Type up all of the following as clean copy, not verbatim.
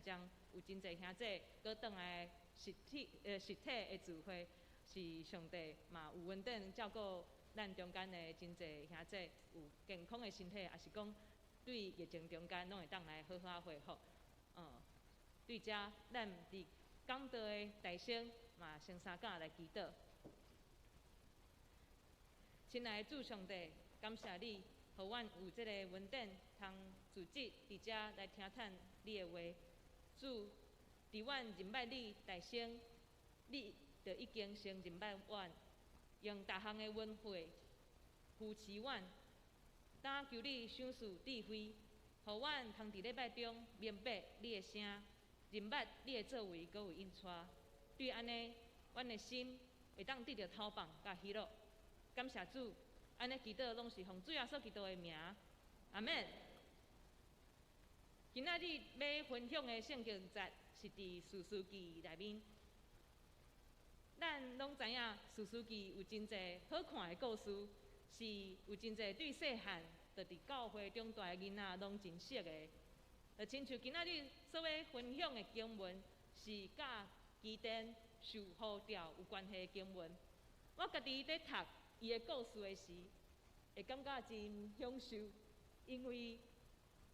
渐渐有真侪兄弟搁倒来实体的聚会，是上帝嘛有稳定照顾咱中间的真侪兄弟有健康的身体，也是讲对疫情中间拢会当来好好恢复。对遮咱伫讲道的大声嘛，先三甲来祈祷。亲爱的主上帝，感谢你，互阮有即个稳定，通自己伫遮来听探你的话。主，伫阮认捌你大声，你就已经先认捌阮，用逐项的恩惠扶持阮。但求你赏赐智慧，互阮通伫礼拜中明白你的声，认捌你的作为，搁有应许。对安尼，阮的心会当得到透放甲喜乐。感谢主，安尼祈祷拢是奉主耶稣基督的名，阿免。今仔日要分享的圣经节是伫士师记内面。咱拢知影士师记有真侪好看的故事，是有真侪对细汉就伫教会中大的囡仔拢真熟的。就亲像今仔日所要分享的经文，是甲基甸受呼召有关系的经文。我家己在读伊的故事的时，会感觉真享受，因为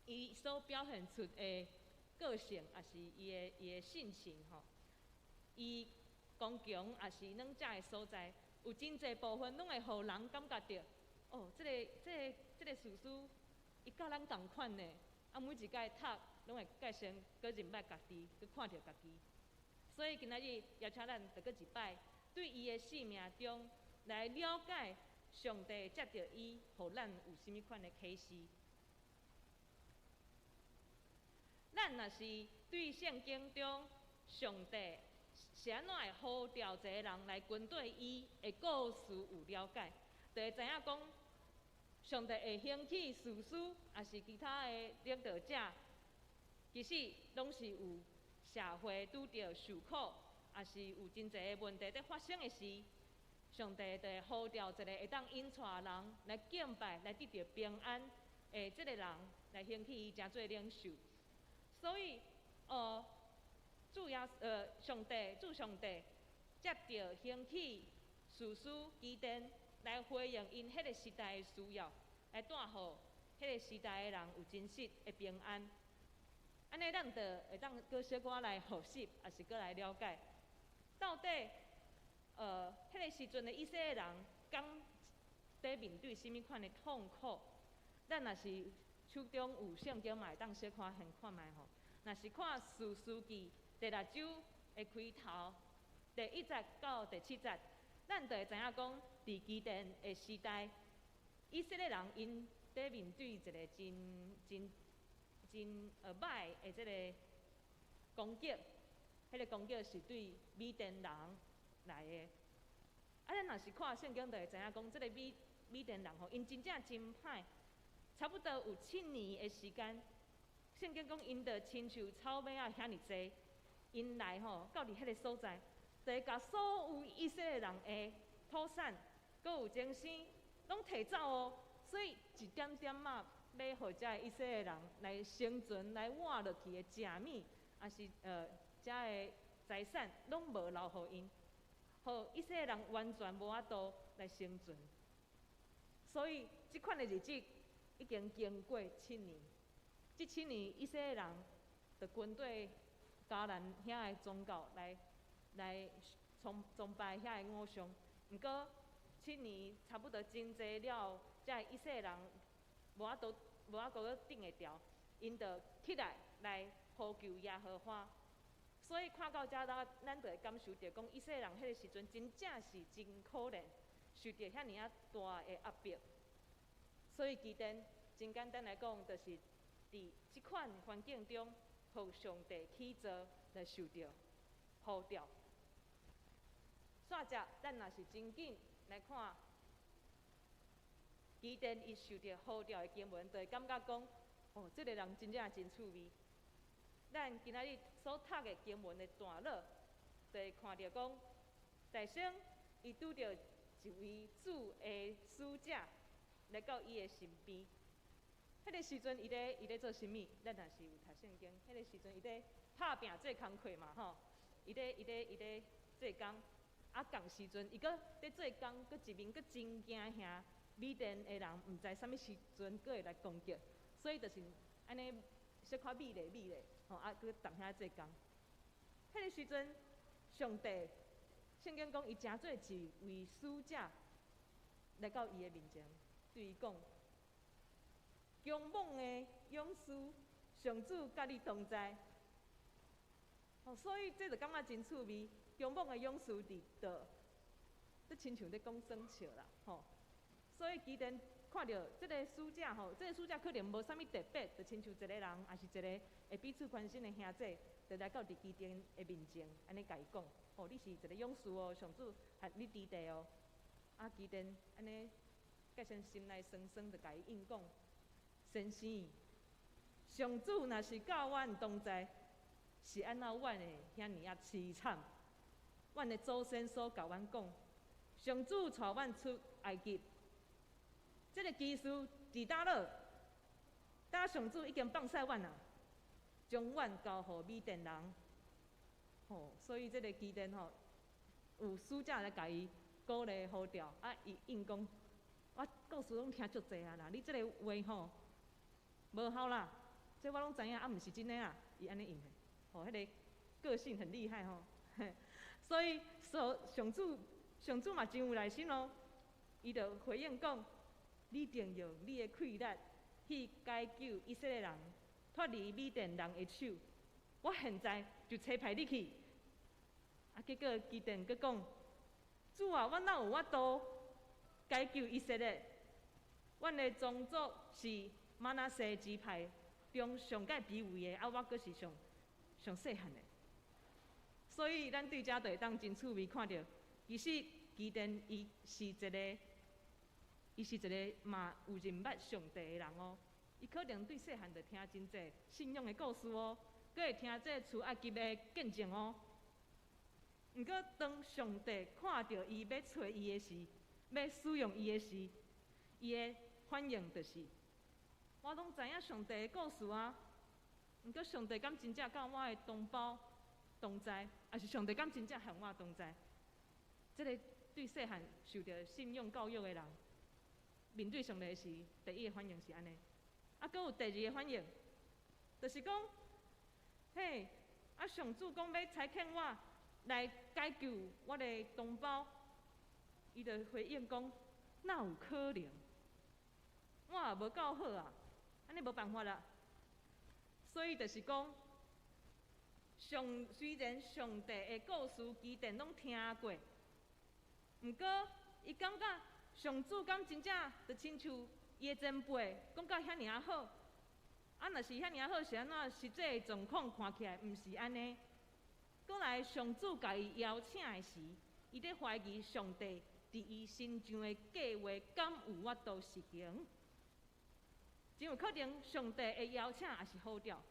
伊所表现出的个性，也是伊的性情吼，伊刚强也是软只的所在，有真侪部分拢会互人感觉到，哦，这个士师，伊甲咱同款呢。啊，每一届读拢会介先搁认捌家己，搁看到家己。所以今仔日邀请咱着搁一摆，对伊的生命中来了解上帝接着伊，互咱有甚物款的启示。咱若是对圣经中上帝是安怎会呼召一个人来跟对伊的故事有了解，就会知影讲。上帝会兴起士师，也是其他的领导者，其实拢是有社会拄着受苦，也是有真侪的问题在发生的时，上帝就会呼召一个会当引带人来敬拜、来得到平安的这个人来兴起伊成做领袖。所以，上帝接着兴起士师基甸。来回应因迄个时代的需要，来带互迄个时代的人有真实的平安。安尼，咱就会当搁小可来学习，也是搁来了解，到底迄个时阵的以色列人刚在面对甚物款的痛苦？咱若是手中有圣经嘛，会当小可先看卖吼。若是看士师记第6章的开头，第1节到第7节。咱就会知影讲，伫基甸的时代，以色列人因在面对一个真歹的这个攻击，迄个攻击是对米甸人来的。咱若是看圣经，就会知影讲，这个米甸人吼，因真正真歹，差不多有7年的时间。圣经讲，因着亲像草尾仔遐尼济，因来吼到伫迄个所在。就会甲所有以色列人的土产，搁有精神，拢摕走哦。所以一点点仔要互遮以色列人来生存、来活落去的食物，也是遮的财产，拢无留互因，互以色列人完全无法度来生存。所以即款的日子已经经过7年，即7年以色列人就军队迦南遐的宗教来崇拜遐个偶像，毋过7年差不多真济了，遮以色列人无法度顶会牢，因着起来呼求耶和华。所以看到遮，咱就会感受到讲，以色列人迄个时阵真正是真可怜，受着遐尼大的压迫。所以基甸真简单来讲，就是伫即款环境中，互上帝起造来受着呼召。煞只，咱若是真紧来看，基甸伊受着呼召的经文，就会感觉讲，哦，这个人真正真趣味。咱今仔日所读的经文的段落，就会看到讲，大生伊拄着一位主的使者来到伊的身边，迄个时阵伊咧做啥物？咱若是有读圣经，迄个时阵伊咧拍拼做工课嘛吼，伊咧做工，啊，共时阵伊搁咧做工，搁一面搁真惊遐米甸的人毋知啥物时阵搁会来攻击，所以就是安尼小可美咧，吼啊，搁同遐做工。迄个时阵，上帝圣经讲伊诚做一位使者来到伊的面前，对伊讲。勇猛的勇士，上主甲你同在。哦，所以这就感觉真趣味。勇猛的勇士伫倒，这亲像咧讲耍笑啦，吼。所以基甸看到这个使者吼，这个使者可能无啥物特别，就亲像一个人，也是一个会彼此关心的兄弟，就来到伫基甸的面前，安尼甲伊讲：哦，你是一个勇士哦，上主喊你支持哦。啊，基甸安尼，介先心内酸酸，就甲伊应讲。先生，上主若是甲阮同在，是安怎阮会遐尔啊凄惨？阮的祖先所甲阮讲，上主带阮出埃及，这个奇事伫倒落，搭上主已经放屎阮啊，将阮交予米甸人。吼，所以这个基甸吼，有使者来甲伊鼓励号召，啊，伊应讲，我故事拢听足济啊啦，你这个话吼。无效啦，这我拢知影，啊，毋是真诶啊，伊安尼应的，吼，迄个个性很厉害吼，所以上主嘛真有耐心哦，伊就回应讲，你定用你的气力去解救以色列人，脱离米甸人的手，我现在就差派你去。啊，结果基甸佮讲，主啊，我哪有法度解救以色列？阮的宗族是。玛拿西支派中上界卑微的，啊，我阁是上细汉的，所以咱对遮就会当真趣味看到，其实基甸伊是一个嘛有认捌上帝的人哦，伊可能对细汉就听真济信仰的故事哦，阁会听这出埃及的见证哦。毋过当上帝看到伊要找伊的时，要使用伊的时，伊的反应就是。我拢知影上帝的故事啊，毋过上帝敢真正甲我的同胞同在，还是上帝敢真正向我同在？这个对细汉受到信仰教育的人，面对上帝时，第一个反应是安尼。啊，阁有第二个反应，就是讲，嘿，啊，上主讲要差遣我来解救我的同胞，伊就回应讲，哪有可能？我也无够好啊！安尼无办法啦，所以就是讲，虽然上帝的故事基甸拢听过，毋过伊感觉上主敢真正就亲像伊的前辈讲到遐尔啊好，啊若是遐尔啊好是安怎？实际的状况看起来毋是安尼。过来上主甲伊邀请的时，伊咧怀疑上帝伫伊心上的计划敢有法度实行？真有可能，上帝的邀请也是好调。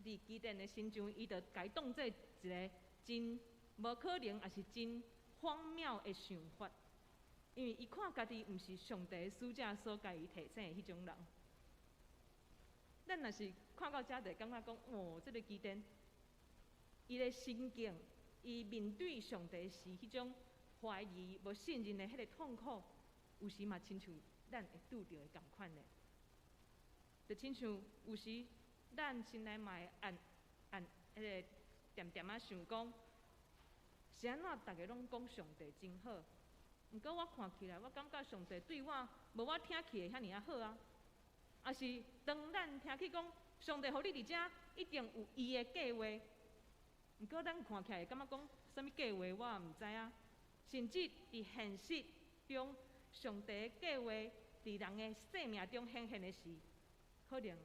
伫基甸的心上，伊就甲伊当做一个真无可能，也是真荒谬的想法。因为伊看家己毋是上帝的使者所甲伊提醒的迄种人。咱若是看到遮，就感觉讲，哦，这个基甸，伊的心境，伊面对上帝时迄种怀疑、无信任的迄个痛苦，有时嘛亲像咱会拄着的共款的。就亲像有时，咱心内嘛会迄个点点啊想讲，是安怎大家拢讲上帝真好，毋过我看起来，我感觉上帝对我无我听起的遐尔啊好啊。啊是当咱听去讲，上帝互你伫遮，一定有伊的计划。毋过咱看起来感觉讲，啥物计划我也毋知啊。甚至伫现实中，上帝的计划伫人的生命中显现的时，可能，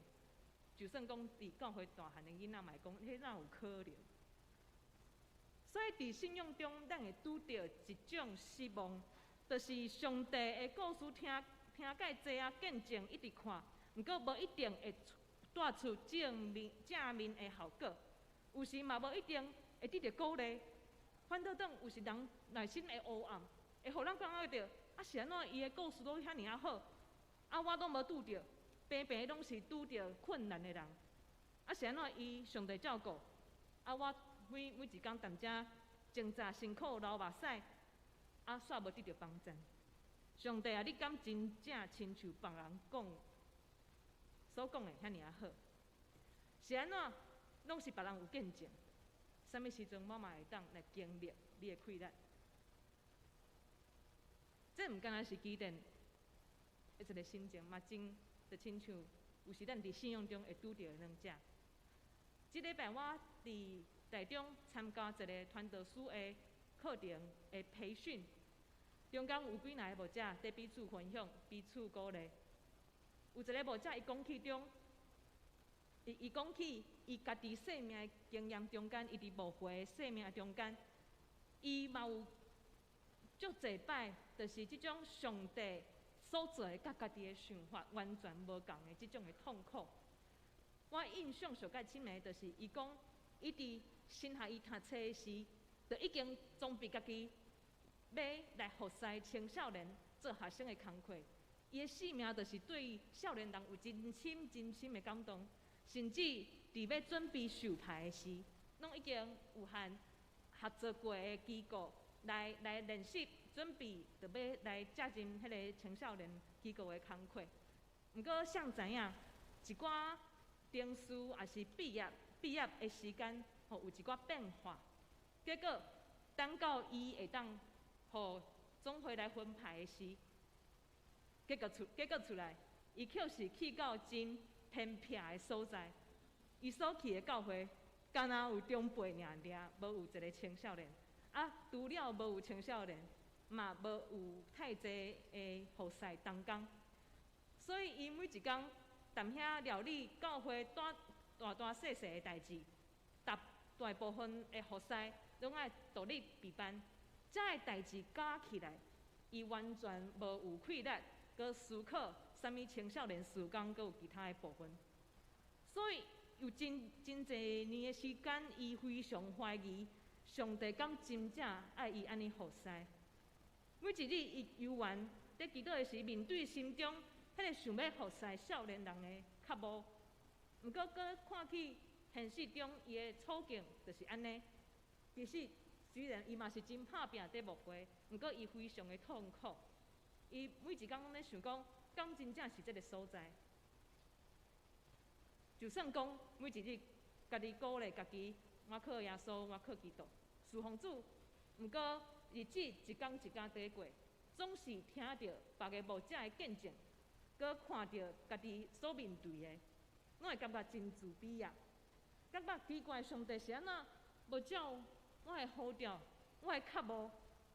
就算讲伫教会大汉的囡仔，嘛会讲，迄哪有可能？所以伫信仰中，咱会拄到一种失望，就是上帝的故事听介济啊，见证一直看，毋过无一定会带出正面的效果，有时嘛无一定会得到鼓励，反倒等有时人内心会黑暗，会互咱感觉到啊是安怎伊的故事都遐尔啊好，啊我都无拄到。平平拢是拄着困难的人，啊是安怎伊上帝照顾？啊我每一工踮遮挣扎辛苦流目屎，啊煞无得到帮助。上帝啊，你敢真正亲像别人所讲的遐尔啊好？是安怎？拢是别人有见证，啥物时阵我嘛会当来经历你的快乐？这毋敢若是基甸一个心情，嘛真就亲像有时咱伫信仰中会拄着的两者。即礼拜我伫台中参加一个传道书的课程的培训，中间有几若个牧者伫彼此分享、彼此鼓励。有一个牧者伊讲起中，伊讲起伊家己生命的经验中间，伊伫牧会的生命中间，伊嘛有足侪摆，就是即种上帝所做的，甲家己的想法完全无共的即种的痛苦。我印象上较深的，就是伊讲，伊伫新学伊读册的时，就已经装备家己要来服侍青少年做学生的工课。伊的使命就是对少年人有真深真深的感动，甚至伫要准备授牌的时，拢已经有和合作过的机构来练习，准备就要来接任迄个青少年机构的工课。毋过，谁知影一寡定数也是毕业的时间，有一寡变化。结果，等到伊会当互总会来分派的时，结果出来，伊却是去到真偏僻的所在。伊所去的教会，敢若有中辈尔，无有一个青少年。啊，除了无有青少年，嘛无有太济的服侍同工。所以，伊每一工踮遐料理教会大细细的代志，大部分的服侍拢爱独立备办。遮个代志加起来，伊完全无有气力，搁思考啥物青少年事工，搁有其他的部分。所以有真侪年的时间，伊非常怀疑上帝敢真正爱伊安尼服侍。每一日伊游玩在祈祷的时，面对心中迄个想要服侍少年人的渴慕，毋过搁看去现实中伊的处境就是安尼。其实虽然伊嘛是真拍拼在牧会，毋过伊非常的痛苦。伊每一工拢咧想讲，敢真正是这个所在？就算讲每一日家己鼓励家己，我靠耶稣，我靠基督，侍奉主。毋过日子一天一天地过，总是听到别个牧者的见证，搁看到家己所面对的，拢会感觉真自卑啊！感觉奇怪，上帝是安怎无照我的呼召，我的渴慕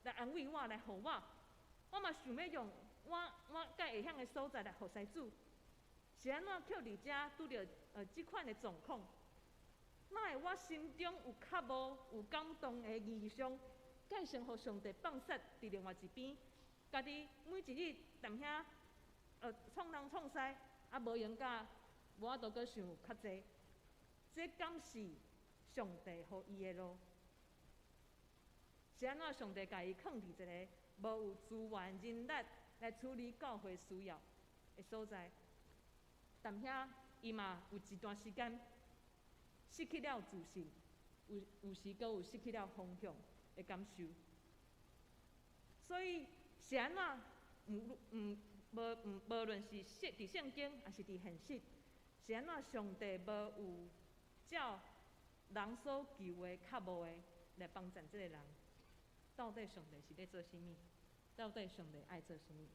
来安慰我，来互我。我嘛想要用我该会晓的所在来服侍主，是安怎却伫遮拄着即款的状况？哪会我心中有渴慕、有感动的异象，改成互上帝放杀伫另外一边？家己每一日踮遐创东创西，啊无闲甲无法度搁想较济，这敢是上帝予伊的路？是安怎上帝家己放伫一个无有资源人力来处理教会需要的所在？踮遐伊嘛有一段时间失去了自信，有时搁有失去了方向的感受。所以是安怎？无论是伫圣经，还是伫现实，是安怎上帝无有照人所求的、较无的来帮助这个人？到底上帝是咧做啥物？到底上帝爱做啥物？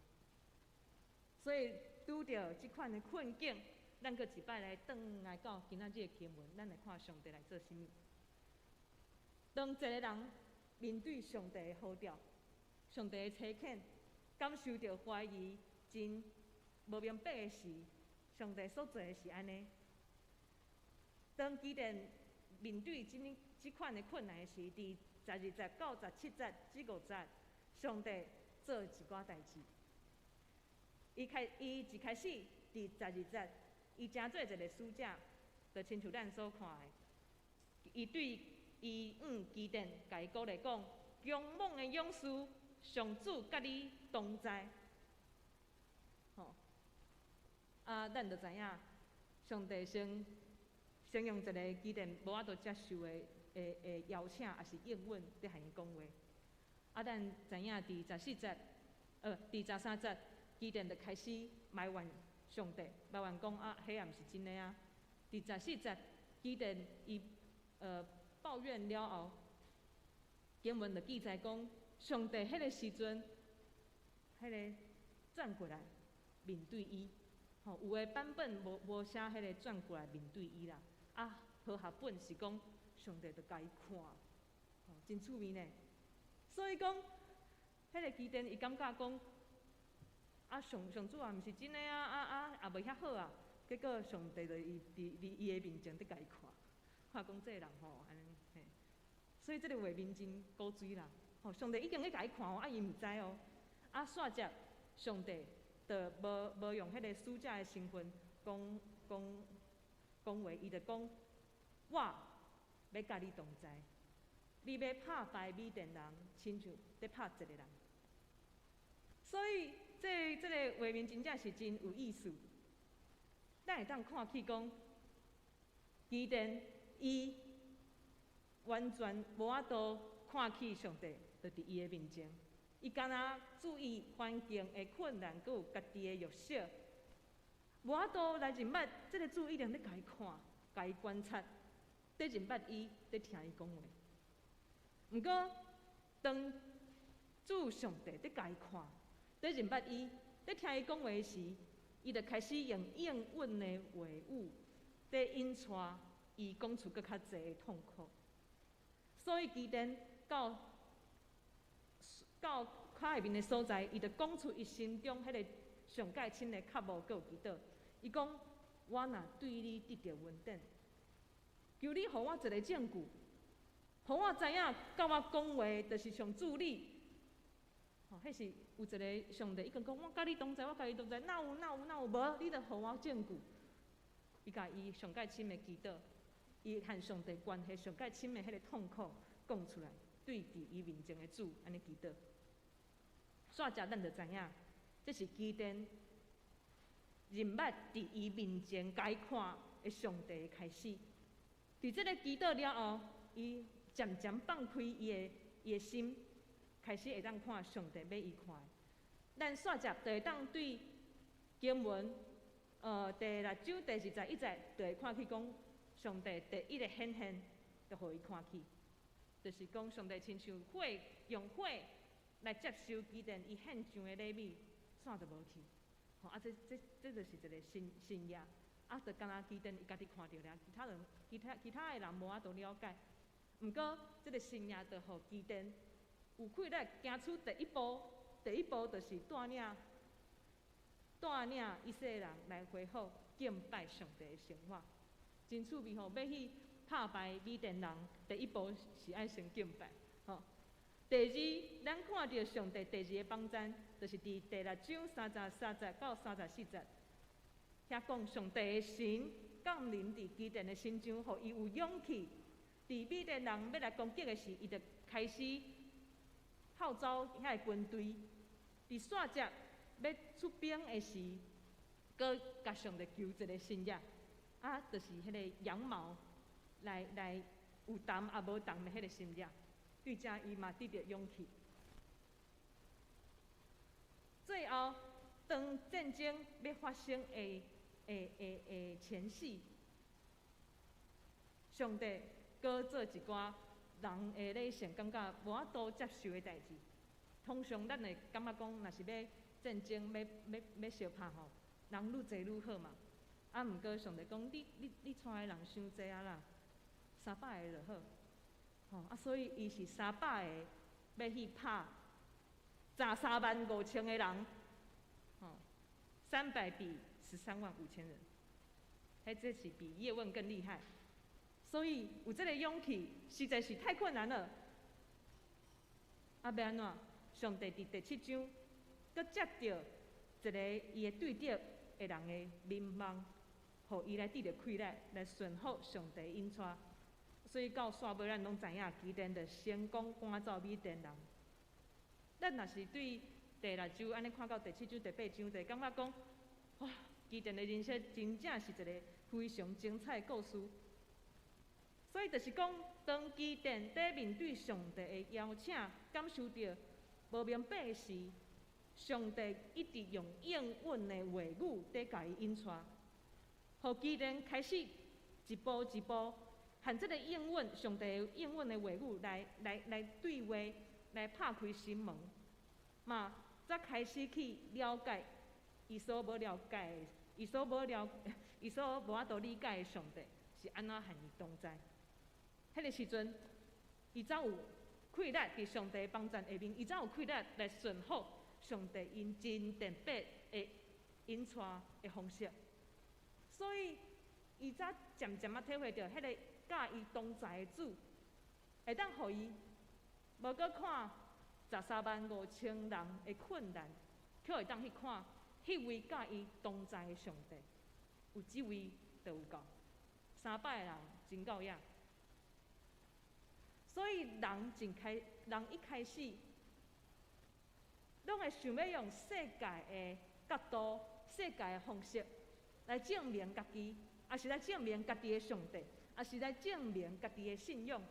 所以拄着即款的困境，咱搁一摆来转来到今仔日的经文，咱来看上帝来做啥物。当一个人面对上帝的呼召、上帝的差遣，感受到怀疑、真无明白的时，上帝所做的是安尼。当基甸面对即款的困难的时，伫12节到17节这5节，上帝做一寡代志。伊一开始伫12节，伊诚做一个使者，就亲像咱所看的，伊对基甸甲伊鼓励讲：勇猛的勇士，上主甲你同在。咱就知影，上帝先用一个基甸无法度接受的邀请，也是应允伫向伊讲话。咱知影伫14节，伫13节，基甸就开始埋怨上帝，埋怨讲迄也毋是真诶啊。伫14节，基甸伊抱怨了后，经文就记载讲，上帝迄个时阵，迄个转过来面对伊。有诶版本无写迄个转过来面对伊啦。和合本是讲上帝就甲伊看，真趣味呢。所以讲，迄个基甸伊感觉讲，上主啊，毋是真诶啊，也袂遐好啊。结果上帝就伊诶面前伫甲伊看讲这个人安尼嘿。所以这个画面真古锥啦。上帝已经咧甲伊看伊毋知哦。煞接上帝就无用迄个使者诶身份讲话，伊就讲我要甲你同在，你要拍败米甸人，亲像在拍一个人。所以这个画面真正是真有意思。咱会当看起讲，基甸伊完全无法度看起上帝，就伫伊诶面前。伊干那注意环境的困难，佮有家己的弱小，无法度来认捌这个主一定咧甲伊看，甲伊观察，在认捌伊，在听伊讲话。毋过，当主上帝在甲伊看，在认捌伊，在听伊讲话时，伊就开始用应允的话语，在引带伊讲出更较侪的痛苦。所以基甸到卡下面的所在，伊就讲出伊心中迄个上界亲的较无够祈祷。伊讲：我若对你得到恩典，求你互我一个证据，互我知影，甲我讲话就是上主你。迄是有一个上帝，伊讲我甲你同在，我甲你同在，哪有？无，你着互我证据。伊甲伊上界亲的祈祷，伊和上帝关系上界亲的迄个痛苦讲出来，对伫伊面前的主安尼祈祷。煞接咱就知影，这是基甸认捌伫伊面前甲伊看的上帝的开始。伫这个祈祷了后，伊渐渐放开伊的心，开始会当看上帝要伊看的。咱煞接就会当对经文，第6章第21节，就会看去讲上帝第一个显现，就互伊看去，就是讲上帝亲像火，用火来接受基甸伊献上的礼物，煞就无去。这就是一个新约。就敢若基甸伊家己看到了，其他的人无法度了解。毋过，这个新约就互基甸有气力行出第一步。第一步就是带领以色列人来回复敬拜上帝的生活。真趣味要去打败米甸人，第一步是爱先敬拜。第二，咱看到上帝第二个帮赞，就是伫第6章33节到34节，遐讲上帝的神降临伫基甸的心中，互伊有勇气。伫米甸人要来攻击的时，伊就开始号召遐个军队。伫煞接要出兵的时，搁甲上帝求一个新约，就是迄个羊毛来有重也无重的迄个新约。对这伊嘛得到勇气。最后，当战争要发生的前夕，上帝搁做一寡人的理性感觉无法度接受的代志。通常咱会感觉讲，若是要战争要相拍吼，人愈济愈好嘛。毋过上帝讲，你带的人伤济啊啦，300个就好。所以伊是300个要去拍炸35000个人，300比135000人，这是比叶问更厉害。所以有这个勇气，实在是太困难了。要安怎？上帝伫第7章，搁接到一个伊的对敌的人的民望，互伊来得到气力，来顺服上帝引带。所以到煞尾，咱拢知影，基甸就成功赶走米甸人。咱若是对第6章安尼看到第7章、第8章，就感觉讲，哇，基甸的人生真正是一个非常精彩的故事。所以就是讲，当基甸在面对上帝的邀请，感受到无明白时，上帝一直用应允的话语在甲伊引带，互基甸开始一步一步，含这个应允上帝应允的话语来对话，来拍开心门，嘛，才开始去了解伊所无了解的，伊所无法度理解的上帝是安怎和伊同在。迄个时阵，伊才有气力伫上帝帮助下面，伊才有气力来顺服上帝因真特别的引带的方式。所以，伊才渐渐体会到，迄个甲伊同在的主，会当互伊无搁看135000人的困难，却会当去看迄位甲伊同在的上帝，有即位就有够，300个人真够呀。所以人一开始，拢会想要用世界的角度、世界的方式来证明家己，也是来证明家己的上帝，也是来证明家己的信仰。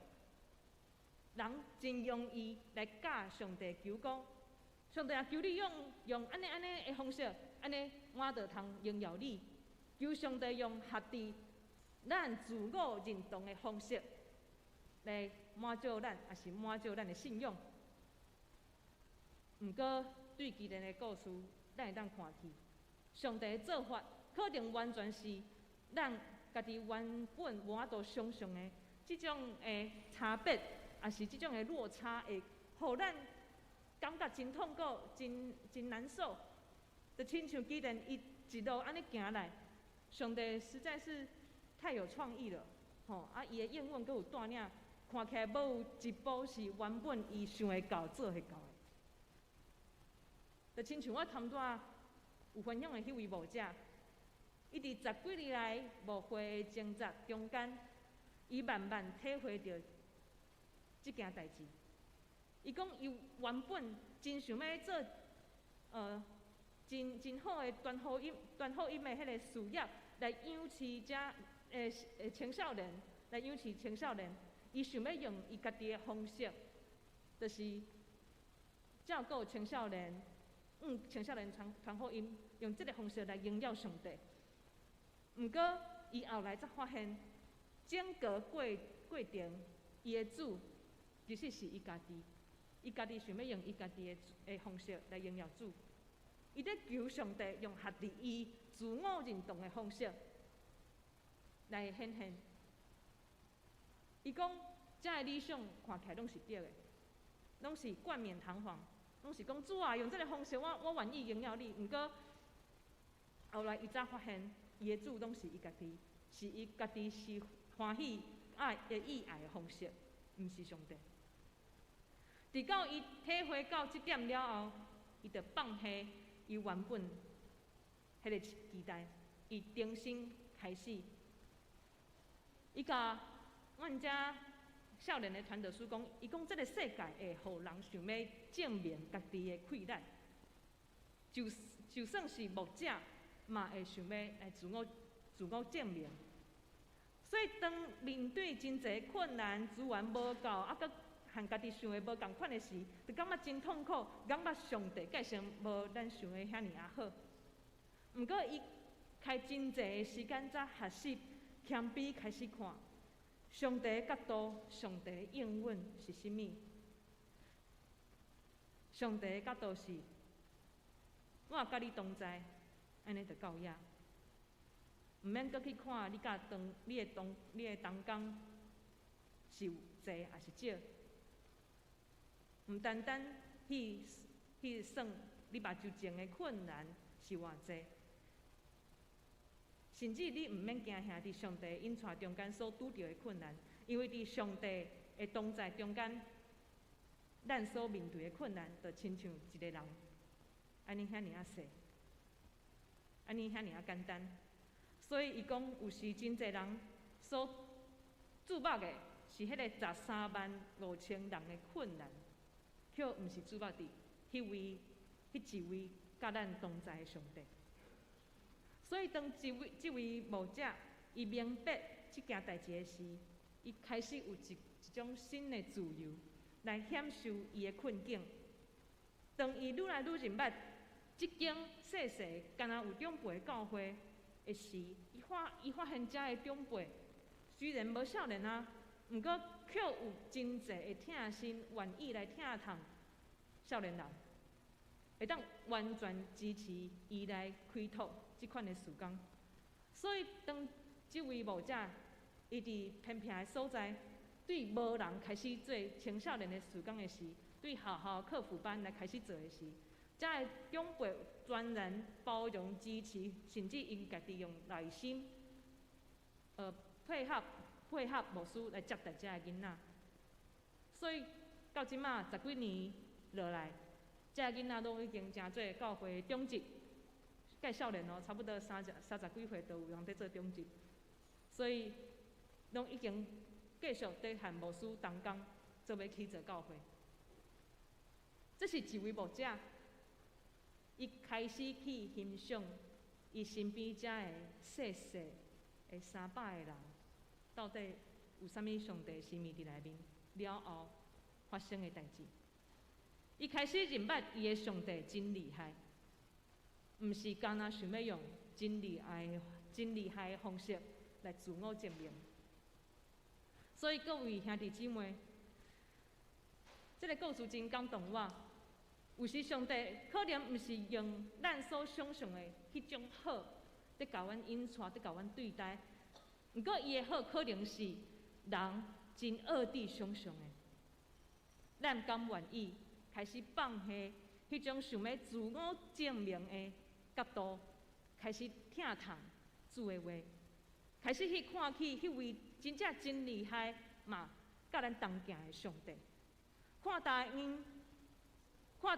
人真容易来甲上帝求讲，上帝也求你用安尼的方式，安尼我就通荣耀你。求上帝用合伫咱自我认同的方式来满足咱，也是满足咱的信仰。毋过对基甸的故事，咱会当看去，上帝的做法可能完全是咱家己原本无法度想象的即种的差别，也是即种的落差，会互咱感觉真痛苦、真难受。就亲像基甸伊一路安尼行来，上帝实在是太有创意了，伊的应允阁有带领，看起来无有一步是原本伊想会到、做会到的。就亲像我头拄有分享的迄位牧者，伊伫10几年来牧会的挣扎中间，伊慢慢体会到即件代志。伊讲伊原本真想要做真好的传福音的迄个事业，来养饲遮青少年，来养饲青少年。伊想要用伊家己的方式，就是照顾青少年。青少年传福音，用这个方式来荣耀上帝。毋过，伊后来才发现，整个过程，伊的主其实是伊家己。伊家己想要用伊家己的方式来荣耀主。伊在求上帝用合伫伊自我认同的方式来显现。伊讲，遮个理想看起来拢是对的，拢是冠冕堂皇。拢是讲主啊，用这个方式，我愿意荣耀你。毋过后来伊才发现，伊的主拢是伊家己，是伊家己是欢喜意爱的方式，毋是上帝。直到伊体会到这点了后，伊就放下伊原本迄个期待，伊重新开始。伊甲阮遮少年的传道书讲，伊讲这个世界会互人想要证明家己的气力，就算是牧者，嘛会想要来自我证明。所以当面对真侪困难、资源无够，佮和家己想的无共款的时，就感觉真痛苦，感觉上帝计算无咱想的遐尔好。毋过伊开真侪的时间，才学习谦卑开始看。上帝的角度，上帝的应允是甚物？上帝的角度是，我甲你同在，安尼就够呀。毋免搁去看你的同工是有济还是少，毋单单去算你目睭前的困难是偌济。甚至你毋免惊吓伫上帝引带中间所拄着的困难，因为伫上帝的同在中间，咱所面对的困难，就亲像一个人，安尼遐尔细，安尼遐尔简单。所以伊讲，有时真侪人所注目的是迄个135000人的困难，却毋是注目伫迄一位甲咱同在的上帝。所以当即位牧者伊明白即件代志的时，伊开始有一种新的自由来享受伊的困境。当伊愈来愈认捌即间细细敢若有长辈教诲的时，伊发现遮的长辈虽然无少年啊，毋过却有真济的疼心愿意来疼痛少年人，会当完全支持伊来开拓即款的事工。所以当即位牧者伊伫偏僻的所在，对无人开始做青少年的事工的时，对学校课辅班来开始做的时，遮个长辈全然包容支持，甚至因家己用内心配合牧师来接待遮个囡仔。所以到即马10几年落来，遮个囡仔拢已经成做教会的长职，介少年哦，差不多30几岁都有人在做长职，所以拢已经继续在和牧师同工，做要起做教会。这是一位牧者，伊开始去欣赏伊身边遮个细细的300个人，到底有啥物上帝心意伫内面了后发生的代志。伊开始认捌伊的上帝真厉害，毋是干那想要用真厉害的方式来自我证明。所以各位兄弟姊妹，这个故事真感动我。有时上帝可能毋是用咱所想象的迄种好，在甲阮引带，在甲阮对待。毋过伊的好可能是人真恶地想象的。咱甘愿意开始放下迄种想要自我证明的角度，开始听从主的话，开始去看起迄位真正真厉害嘛，甲咱同行的上帝，看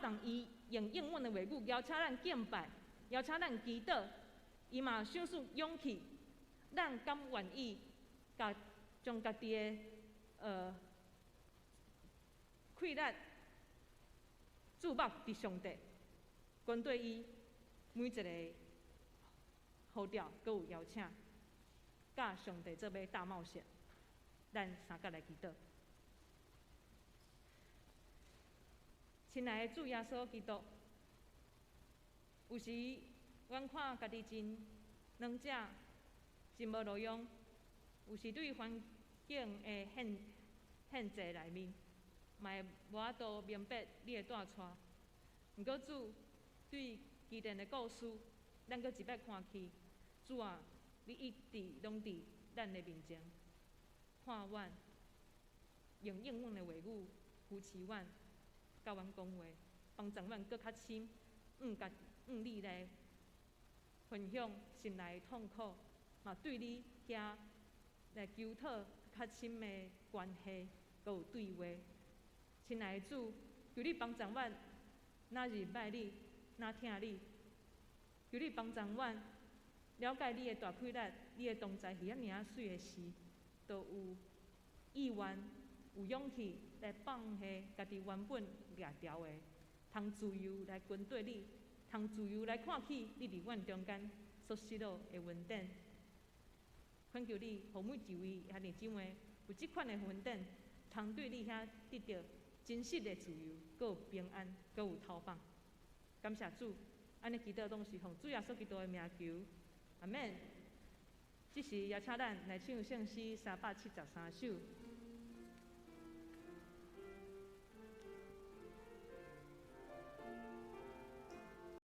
重伊用英文的话语邀请咱敬拜，邀请咱祈祷，伊嘛想出勇气，咱甘愿意将家己的气力注目伫上帝，跟对伊每一个呼召，阁有邀请，甲上帝做伙大冒险。咱三甲来祈祷。亲爱的主耶稣基督，有时阮看家己真软弱，真无路用，有时对环境的限制内面，嘛会无法度明白你的带带。毋过主，对基甸的故事，咱阁一摆看去，主啊，你一直拢伫咱的面前，看阮，用英文的话语扶持阮。甲阮讲话，帮助阮搁较深，你来分享心内的痛苦，嘛对你遐来求讨较深的关系，搁有对话。亲爱的主，求你帮助阮，哪认捌你，哪听你，求你帮助阮了解你的大气力，你的同在是遐尔水的时，都有意愿、有勇气来放下家己原本掠条的，通自由来跟对你，通自由来看起你伫阮中间所失落的恩典。恳求你，互每一位兄弟姊妹有即款的恩典，通对你遐得到真实的自由，阁有平安，阁有逃放。感谢主，安尼祈祷拢是奉主耶稣基督的名求，阿免。即时邀请咱来唱圣诗373首。